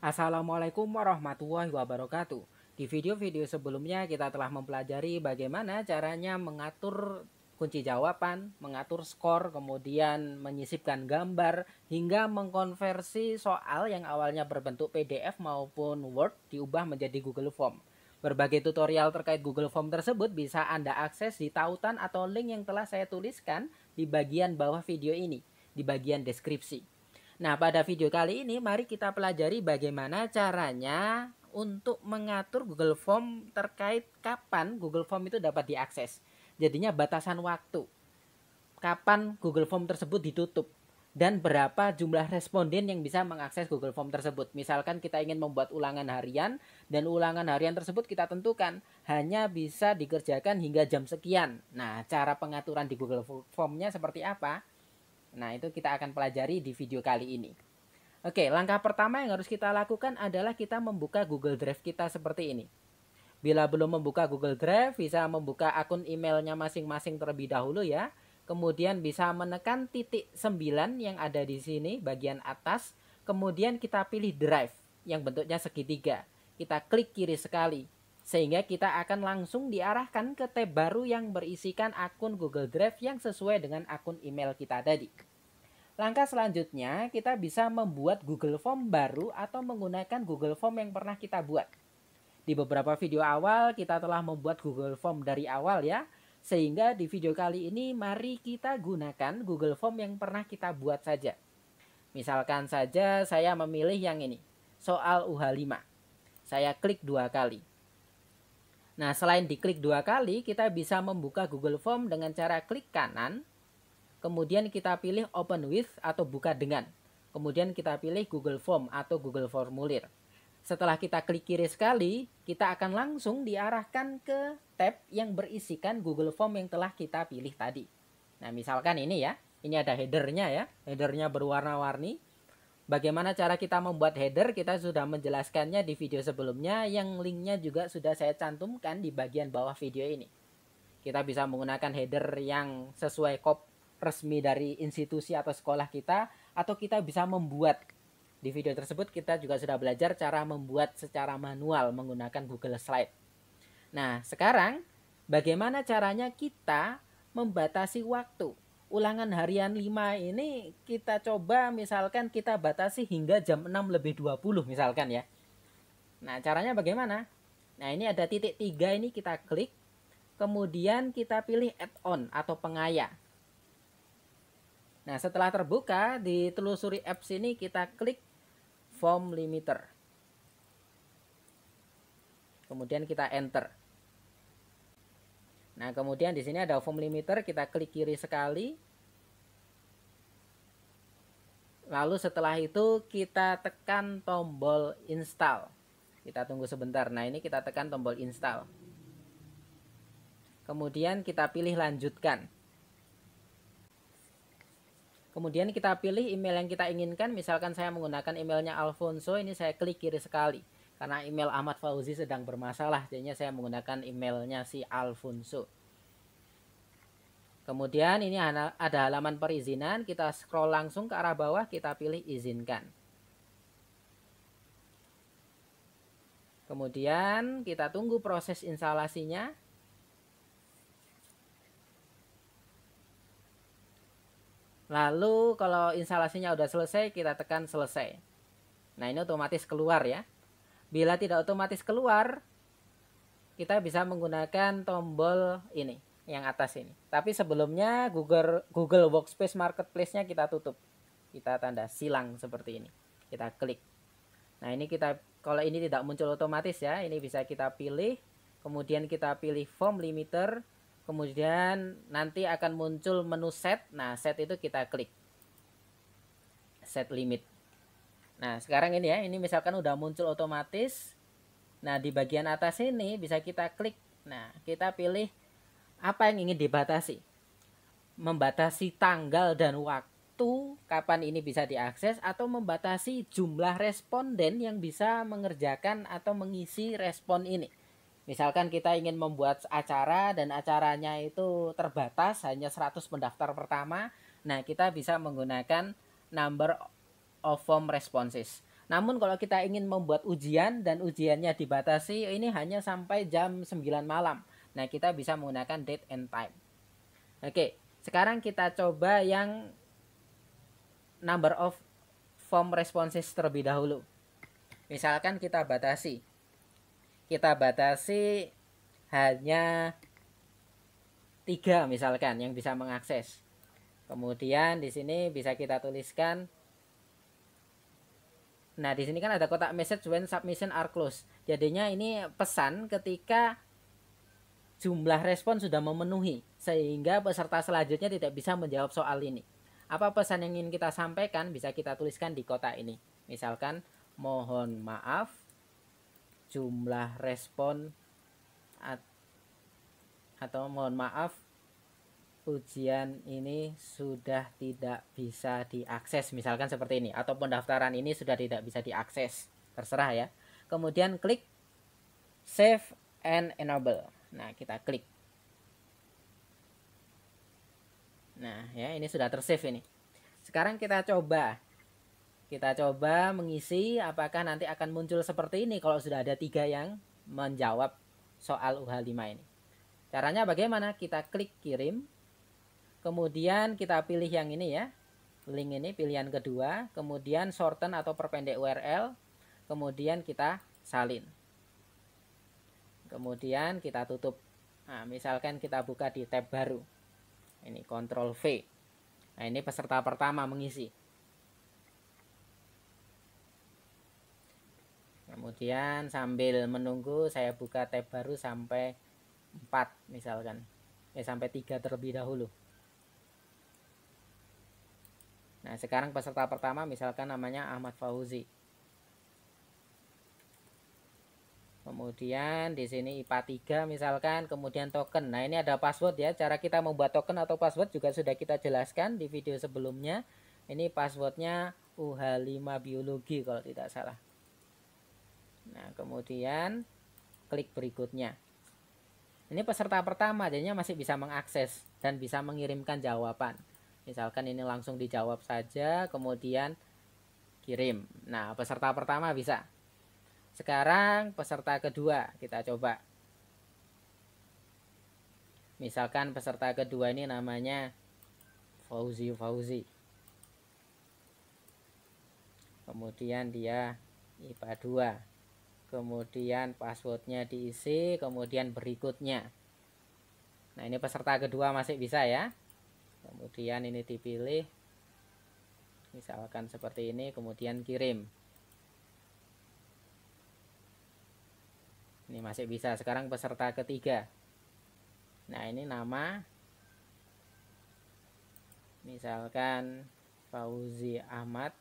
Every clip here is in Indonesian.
Assalamualaikum warahmatullahi wabarakatuh. Di video-video sebelumnya kita telah mempelajari bagaimana caranya mengatur kunci jawaban, mengatur skor, kemudian menyisipkan gambar, hingga mengkonversi soal yang awalnya berbentuk PDF maupun Word diubah menjadi Google Form. Berbagai tutorial terkait Google Form tersebut bisa Anda akses di tautan atau link yang telah saya tuliskan di bagian bawah video ini, di bagian deskripsi. Nah, pada video kali ini mari kita pelajari bagaimana caranya untuk mengatur Google Form terkait kapan Google Form itu dapat diakses. Jadinya batasan waktu. Kapan Google Form tersebut ditutup dan berapa jumlah responden yang bisa mengakses Google Form tersebut. Misalkan kita ingin membuat ulangan harian dan ulangan harian tersebut kita tentukan hanya bisa dikerjakan hingga jam sekian. Nah, cara pengaturan di Google Form-nya seperti apa? Nah, itu kita akan pelajari di video kali ini. Oke, langkah pertama yang harus kita lakukan adalah kita membuka Google Drive kita seperti ini. Bila belum membuka Google Drive, bisa membuka akun emailnya masing-masing terlebih dahulu ya. Kemudian bisa menekan titik 9 yang ada di sini bagian atas. Kemudian kita pilih Drive yang bentuknya segitiga. Kita klik kiri sekali. Sehingga kita akan langsung diarahkan ke tab baru yang berisikan akun Google Drive yang sesuai dengan akun email kita tadi. Langkah selanjutnya, kita bisa membuat Google Form baru atau menggunakan Google Form yang pernah kita buat. Di beberapa video awal, kita telah membuat Google Form dari awal ya. Sehingga di video kali ini, mari kita gunakan Google Form yang pernah kita buat saja. Misalkan saja saya memilih yang ini, soal UH5. Saya klik 2 kali. Nah, selain diklik 2 kali, kita bisa membuka Google Form dengan cara klik kanan. Kemudian kita pilih Open With atau buka dengan. Kemudian kita pilih Google Form atau Google Formulir. Setelah kita klik kiri sekali, kita akan langsung diarahkan ke tab yang berisikan Google Form yang telah kita pilih tadi. Nah, misalkan ini ya. Ini ada headernya ya. Headernya berwarna-warni. Bagaimana cara kita membuat header, kita sudah menjelaskannya di video sebelumnya, yang linknya juga sudah saya cantumkan di bagian bawah video ini. Kita bisa menggunakan header yang sesuai resmi dari institusi atau sekolah kita, atau kita bisa membuat. Di video tersebut kita juga sudah belajar cara membuat secara manual menggunakan Google Slide. Nah, sekarang bagaimana caranya kita membatasi waktu? Ulangan harian 5 ini kita coba misalkan kita batasi hingga jam 6:20 misalkan ya. Nah, caranya bagaimana? Nah, ini ada titik 3 ini kita klik. Kemudian kita pilih add-on atau pengaya. Nah, setelah terbuka, ditelusuri apps ini kita klik Form Limiter. Kemudian kita enter. Nah, kemudian di sini ada Form Limiter, kita klik kiri sekali. Lalu setelah itu kita tekan tombol install. Kita tunggu sebentar. Nah, ini kita tekan tombol install. Kemudian kita pilih lanjutkan. Kemudian kita pilih email yang kita inginkan. Misalkan saya menggunakan emailnya Alfonso, ini saya klik kiri sekali. Karena email Ahmad Fauzi sedang bermasalah, jadinya saya menggunakan emailnya si Alfonso. Kemudian ini ada halaman perizinan, kita scroll langsung ke arah bawah, kita pilih izinkan. Kemudian kita tunggu proses instalasinya. Lalu kalau instalasinya udah selesai, kita tekan selesai. Nah, ini otomatis keluar ya. Bila tidak otomatis keluar, kita bisa menggunakan tombol ini, yang atas ini. Tapi sebelumnya Google Workspace Marketplace-nya kita tutup. Kita tanda silang seperti ini. Kita klik. Nah, ini kalau ini tidak muncul otomatis ya, ini bisa kita pilih. Kemudian kita pilih Form Limiter. Kemudian nanti akan muncul menu set. Nah, set itu kita klik. Set limit. Nah, sekarang ini ya, ini misalkan udah muncul otomatis. Nah, di bagian atas ini bisa kita klik. Nah, kita pilih apa yang ingin dibatasi. Membatasi tanggal dan waktu kapan ini bisa diakses, atau membatasi jumlah responden yang bisa mengerjakan atau mengisi respon ini. Misalkan kita ingin membuat acara dan acaranya itu terbatas, hanya 100 pendaftar pertama. Nah, kita bisa menggunakan number of form responses. Namun kalau kita ingin membuat ujian dan ujiannya dibatasi, ini hanya sampai jam 9 malam. Nah, kita bisa menggunakan date and time. Oke, sekarang kita coba yang number of form responses terlebih dahulu. Misalkan kita batasi hanya 3 misalkan yang bisa mengakses. Kemudian di sini bisa kita tuliskan. Nah, di sini kan ada kotak message when submission are closed. Jadinya ini pesan ketika jumlah respon sudah memenuhi, sehingga peserta selanjutnya tidak bisa menjawab soal ini. Apa pesan yang ingin kita sampaikan bisa kita tuliskan di kotak ini. Misalkan, mohon maaf, jumlah respon atau mohon maaf, ujian ini sudah tidak bisa diakses, misalkan seperti ini, atau pendaftaran ini sudah tidak bisa diakses, terserah ya. Kemudian klik save and enable. Nah, kita klik. Nah, ya, ini sudah tersave ini. Sekarang kita coba mengisi, apakah nanti akan muncul seperti ini kalau sudah ada 3 yang menjawab soal UH5 ini. Caranya bagaimana? Kita klik kirim. Kemudian kita pilih yang ini ya, link ini pilihan kedua, kemudian shorten atau perpendek URL, kemudian kita salin, kemudian kita tutup. Nah, misalkan kita buka di tab baru, ini Ctrl V. Nah, ini peserta pertama mengisi. Kemudian sambil menunggu saya buka tab baru sampai 4 misalkan, sampai 3 terlebih dahulu. Nah, sekarang peserta pertama misalkan namanya Ahmad Fauzi. Kemudian di sini IPA 3 misalkan, kemudian token. Nah, ini ada password ya. Cara kita membuat token atau password juga sudah kita jelaskan di video sebelumnya. Ini passwordnya UH5 biologi kalau tidak salah. Nah, kemudian klik berikutnya. Ini peserta pertama, jadinya masih bisa mengakses dan bisa mengirimkan jawaban. Misalkan ini langsung dijawab saja, kemudian kirim. Nah, peserta pertama bisa. Sekarang peserta kedua, kita coba. Misalkan peserta kedua ini namanya Fauzi. Kemudian dia IPA 2. Kemudian passwordnya diisi, kemudian berikutnya. Nah, ini peserta kedua masih bisa ya. Kemudian ini dipilih, misalkan seperti ini, kemudian kirim. Ini masih bisa. Sekarang peserta ketiga. Nah, ini nama, misalkan Fauzi Ahmad,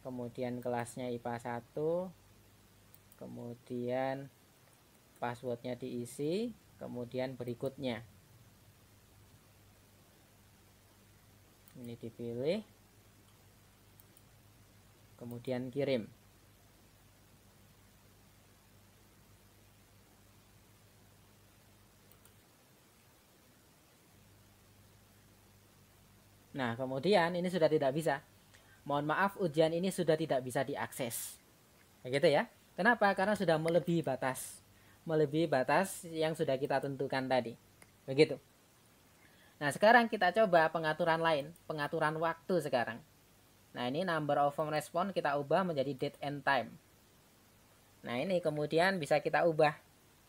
kemudian kelasnya IPA 1, kemudian passwordnya diisi, kemudian berikutnya. Ini dipilih, kemudian kirim. Nah, kemudian ini sudah tidak bisa. Mohon maaf, ujian ini sudah tidak bisa diakses. Begitu ya. Kenapa? Karena sudah melebihi batas. Melebihi batas yang sudah kita tentukan tadi. Begitu. Nah, sekarang kita coba pengaturan lain, pengaturan waktu sekarang. Nah, ini number of form response kita ubah menjadi date and time. Nah, ini kemudian bisa kita ubah.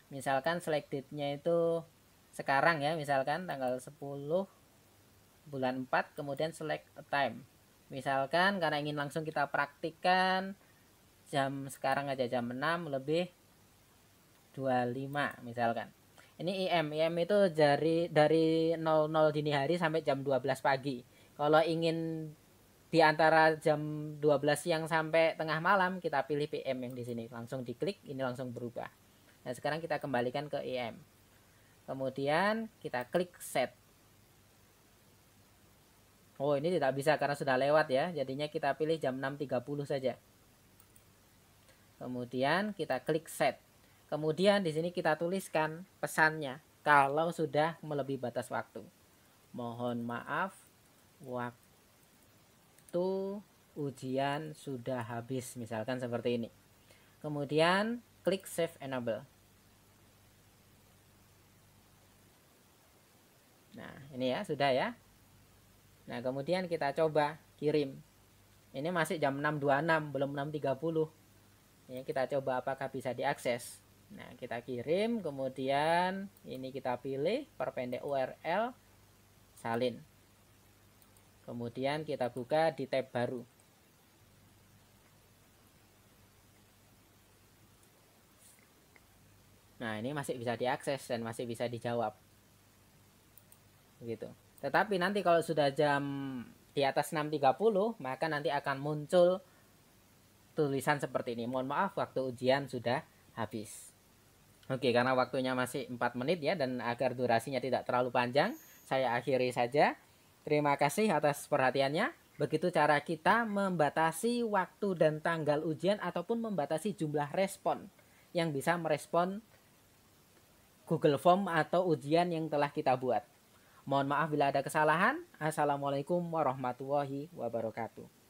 Misalkan select date-nya itu sekarang ya, misalkan tanggal 10 bulan 4, kemudian select a time. Misalkan karena ingin langsung kita praktikkan, jam sekarang aja jam 6 lebih 25 misalkan. Ini IM itu dari 00 dini hari sampai jam 12 pagi. Kalau ingin di antara jam 12 siang sampai tengah malam, kita pilih PM yang di sini. Langsung diklik, ini langsung berubah. Nah, sekarang kita kembalikan ke IM. Kemudian kita klik set. Oh, ini tidak bisa karena sudah lewat ya. Jadinya kita pilih jam 6.30 saja. Kemudian kita klik set. Kemudian di sini kita tuliskan pesannya kalau sudah melebihi batas waktu. Mohon maaf, waktu ujian sudah habis, misalkan seperti ini. Kemudian klik save enable. Nah, ini ya, sudah ya. Nah, kemudian kita coba kirim. Ini masih jam 6.26, belum 6.30. Ini kita coba apakah bisa diakses. Nah, kita kirim, kemudian ini kita pilih, perpendek URL, salin. Kemudian kita buka di tab baru. Nah, ini masih bisa diakses dan masih bisa dijawab. Begitu. Tetapi nanti kalau sudah jam di atas 6.30, maka nanti akan muncul tulisan seperti ini. Mohon maaf, waktu ujian sudah habis. Oke, karena waktunya masih 4 menit ya, dan agar durasinya tidak terlalu panjang, saya akhiri saja. Terima kasih atas perhatiannya. Begitu cara kita membatasi waktu dan tanggal ujian ataupun membatasi jumlah respon yang bisa merespon Google Form atau ujian yang telah kita buat. Mohon maaf bila ada kesalahan. Assalamualaikum warahmatullahi wabarakatuh.